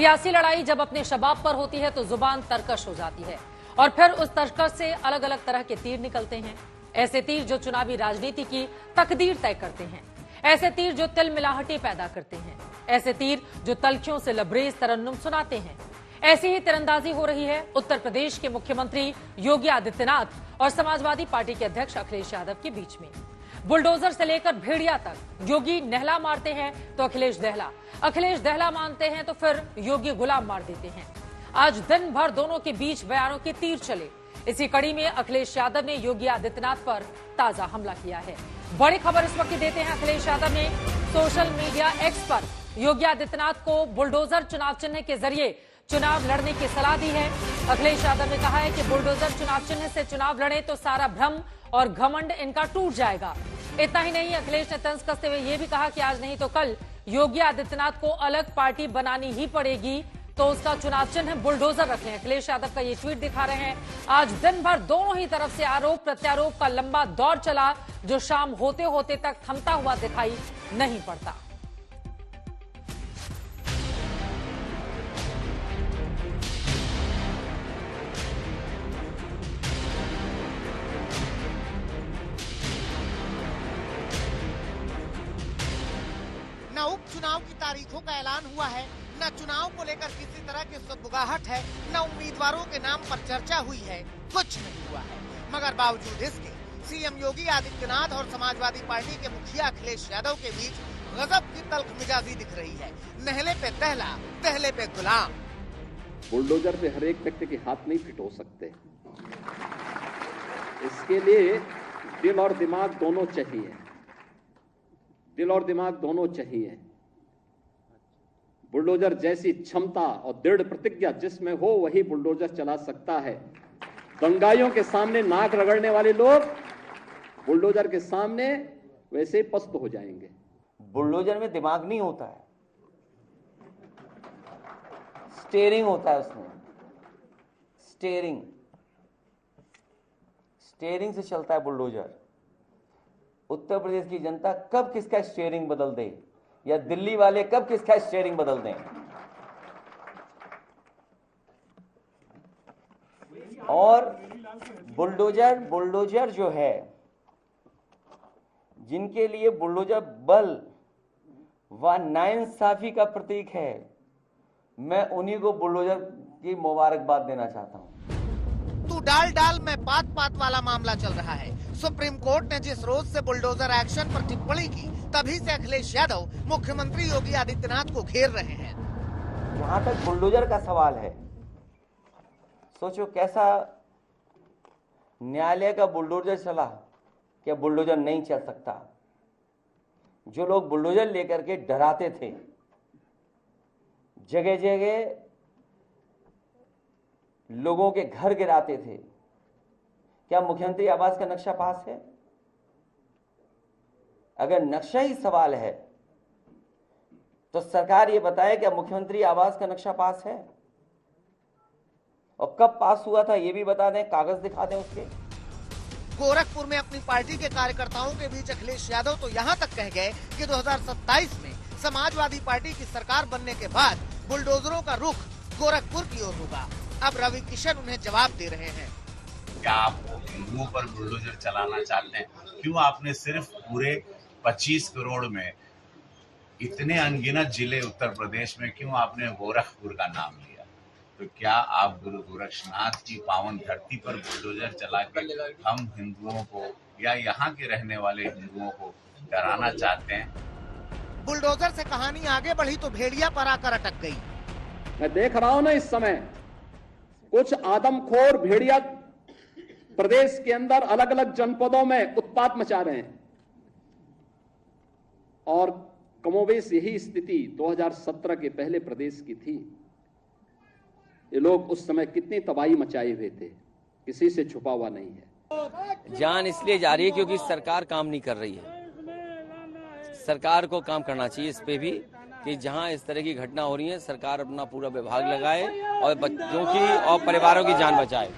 सियासी लड़ाई जब अपने शबाब पर होती है तो जुबान तरकश हो जाती है और फिर उस तरकश से अलग अलग तरह के तीर निकलते हैं। ऐसे तीर जो चुनावी राजनीति की तकदीर तय करते हैं, ऐसे तीर जो तिल मिलाहटें पैदा करते हैं, ऐसे तीर जो तलखियों से लबरेज तरन्नुम सुनाते हैं। ऐसी ही तीरंदाजी हो रही है उत्तर प्रदेश के मुख्यमंत्री योगी आदित्यनाथ और समाजवादी पार्टी के अध्यक्ष अखिलेश यादव के बीच में। बुलडोजर से लेकर भेड़िया तक योगी नहला मारते हैं तो अखिलेश दहला मानते हैं तो फिर योगी गुलाम मार देते हैं। आज दिन भर दोनों के बीच बयानों के तीर चले। इसी कड़ी में अखिलेश यादव ने योगी आदित्यनाथ पर ताजा हमला किया है। बड़ी खबर इस वक्त देते हैं। अखिलेश यादव ने सोशल मीडिया एक्स पर योगी आदित्यनाथ को बुलडोजर चुनाव चिन्ह के जरिए चुनाव लड़ने की सलाह दी है। अखिलेश यादव ने कहा है कि बुलडोजर चुनाव चिन्ह से चुनाव लड़े तो सारा भ्रम और घमंड इनका टूट जाएगा। इतना ही नहीं, अखिलेश ने तंज कसते हुए यह भी कहा कि आज नहीं तो कल योगी आदित्यनाथ को अलग पार्टी बनानी ही पड़ेगी, तो उसका चुनाव चिन्ह बुलडोजर रखें। अखिलेश यादव का ये ट्वीट दिखा रहे हैं। आज दिन भर दोनों ही तरफ से आरोप प्रत्यारोप का लंबा दौर चला, जो शाम होते होते तक थमता हुआ दिखाई नहीं पड़ता। न उपचुनाव की तारीखों का ऐलान हुआ है, न चुनाव को लेकर किसी तरह की सुगबुगाहट है, न उम्मीदवारों के नाम पर चर्चा हुई है, कुछ नहीं हुआ है। मगर बावजूद इसके सीएम योगी आदित्यनाथ और समाजवादी पार्टी के मुखिया अखिलेश यादव के बीच गजब की तल्ख मिजाजी दिख रही है। नहले पे दहला, दहले पे गुलाम। बुलडोजर पे हर एक व्यक्ति के हाथ नहीं फिट हो सकते। इसके लिए दिल और दिमाग दोनों चाहिए, दिल और दिमाग दोनों चाहिए। बुलडोजर जैसी क्षमता और दृढ़ प्रतिज्ञा जिसमें हो वही बुलडोजर चला सकता है। दंगाइयों के सामने नाक रगड़ने वाले लोग बुलडोजर के सामने वैसे ही पस्त हो जाएंगे। बुलडोजर में दिमाग नहीं होता है, स्टीयरिंग होता है उसमें। स्टीयरिंग से चलता है बुलडोजर। उत्तर प्रदेश की जनता कब किसका स्टीयरिंग बदल दे या दिल्ली वाले कब किसका स्टीयरिंग बदल दें। और बुलडोजर जो है, जिनके लिए बुलडोजर बल व नाइंसाफी का प्रतीक है, मैं उन्हीं को बुलडोजर की मुबारकबाद देना चाहता हूं। तू डाल में पात वाला मामला चल रहा है। सुप्रीम कोर्ट ने जिस रोज से बुलडोजर एक्शन पर टिप्पणी की, तभी से अखिलेश यादव मुख्यमंत्री योगी आदित्यनाथ को घेर रहे हैं। जहां तक बुलडोजर का सवाल है, सोचो कैसा न्यायालय का बुलडोजर चला, क्या बुलडोजर नहीं चल सकता। जो लोग बुलडोजर लेकर के डराते थे, जगह जगह लोगों के घर गिराते थे, क्या मुख्यमंत्री आवास का नक्शा पास है? अगर नक्शा ही सवाल है तो सरकार ये बताए क्या मुख्यमंत्री आवास का नक्शा पास है, और कब पास हुआ था ये भी बता दें, कागज दिखा दें उसके। गोरखपुर में अपनी पार्टी के कार्यकर्ताओं के बीच अखिलेश यादव तो यहाँ तक कह गए कि 2027 में समाजवादी पार्टी की सरकार बनने के बाद बुलडोजरों का रुख गोरखपुर की ओर होगा। अब रवि किशन उन्हें जवाब दे रहे हैं। क्या आप हिंदुओं पर बुलडोजर चलाना चाहते हैं? क्यों आपने सिर्फ पूरे 25 करोड़ में इतने अनगिनत जिले उत्तर प्रदेश में क्यों आपने गोरखपुर का नाम लिया? तो क्या आप गुरु गोरक्षनाथ की पावन धरती पर बुलडोजर चला के हम हिंदुओं को या यहाँ के रहने वाले हिंदुओं को डराना चाहते हैं? बुलडोजर से कहानी आगे बढ़ी तो भेड़िया पर आकर अटक गई। मैं देख रहा हूं ना, इस समय कुछ आदमखोर भेड़िया प्रदेश के अंदर अलग अलग जनपदों में उत्पात मचा रहे हैं, और कमोबेश यही स्थिति 2017 के पहले प्रदेश की थी। ये लोग उस समय कितनी तबाही मचाए हुए थे, किसी से छुपा हुआ नहीं है। जान इसलिए जा रही है क्योंकि सरकार काम नहीं कर रही है। सरकार को काम करना चाहिए इस पे भी कि जहां इस तरह की घटना हो रही है, सरकार अपना पूरा विभाग लगाए और बच्चों की और परिवारों की जान बचाए।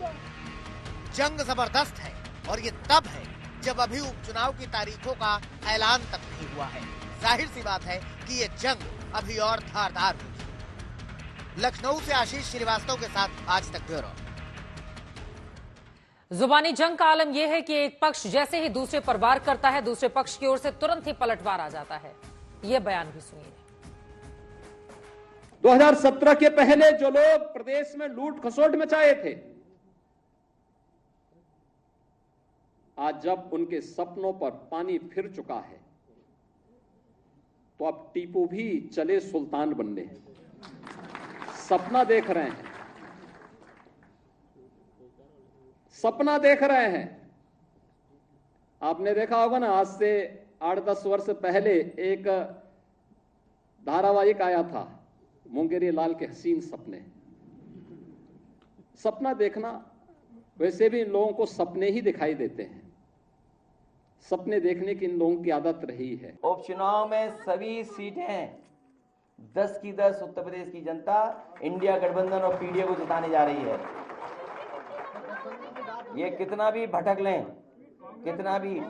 जंग जबरदस्त है और ये तब है जब अभी उपचुनाव की तारीखों का ऐलान तक नहीं हुआ है। जाहिर सी बात है कि ये जंग अभी और धारदार होगी। लखनऊ से आशीष श्रीवास्तव के साथ आज तक ब्यूरो। जुबानी जंग का आलम यह है कि एक पक्ष जैसे ही दूसरे पर वार करता है, दूसरे पक्ष की ओर से तुरंत ही पलटवार आ जाता है। यह बयान भी सुनिए। 2017 के पहले जो लोग प्रदेश में लूट खसोट मचाए थे, आज जब उनके सपनों पर पानी फिर चुका है, तो अब टीपू भी चले सुल्तान बनने। सपना देख रहे हैं, सपना देख रहे हैं। आपने देखा होगा ना, आज से 8-10 वर्ष पहले एक धारावाहिक आया था, मुंगेरी लाल के हसीन सपने। सपना देखना, वैसे भी इन लोगों को सपने ही दिखाई देते हैं। सपने देखने की इन लोगों की आदत रही है। उपचुनाव में सभी सीटें 10 की 10 उत्तर प्रदेश की जनता इंडिया गठबंधन और पीडीए को जिताने जा रही है। ये कितना भी भटक लें, कितना भी